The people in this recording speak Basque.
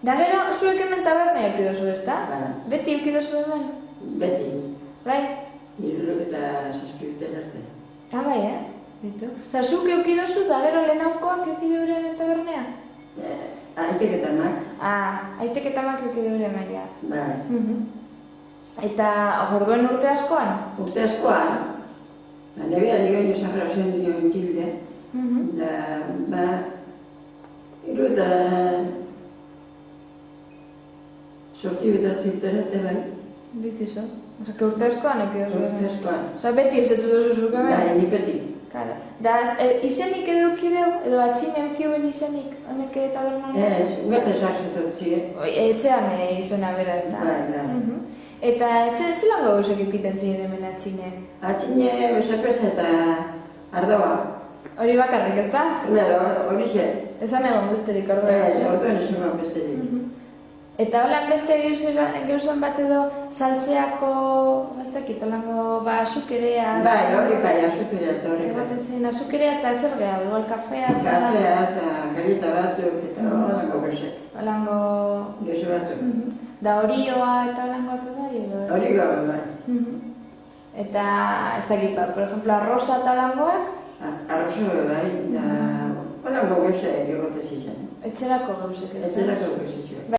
Da gero, zuek hemen taberna eukidozu, ezta? Bai. Beti eukidozu hemen? Beti. Bai? 67 urte arte. Bai, Bitu. Osa, zuk eukidozu, da gero lehenaukoak eukideure hemen tabernea? Aitek eta amak. Aitek eta amak eukideure hemen, ja. Bai. Eta, orduen urte askoan? Urte askoan, nebea nioen esarra zen nioen kilde, hiru eta sortzi betatzi urte arte bai. Bitu zo. Osa, que urte askoan eukidozu hemen? Urte askoan. Osa, beti ezetu dozu zuk hemen? Bai, ni beti. Kara. Da, izenik edo eukideu, edo atxine eukiuen izenik, honek tabernan? Ez, ugarte sartzen zie. Etxean izena bera, ez da? Bai. Eta zelan gauzak eukiten ziren hemen atxine? Atxine, besapesa eta ardoa. Hori bakarrik, ez da? Hori zen. Esan egon besterik, orduen. Ez, orduen esan egon besterik. Eta holan beste gauzan bat edo saltzeako, baztakit, holango azukerea... Bai, hori bai, azukerea eta hori bai. Egaten zen azukerea eta zer geha, igual kafea eta... Kafea eta galleta batzuk eta holango gozek. Holango... Gose batzuk. Da horioa eta holango apebai edo... Horioa bai. Eta, ez dakit, por ejemplo, arroza eta holangoak? Arroza bai, da holango gozek egote zizan. Etxerako gauzek ez da? Etxerako gozek.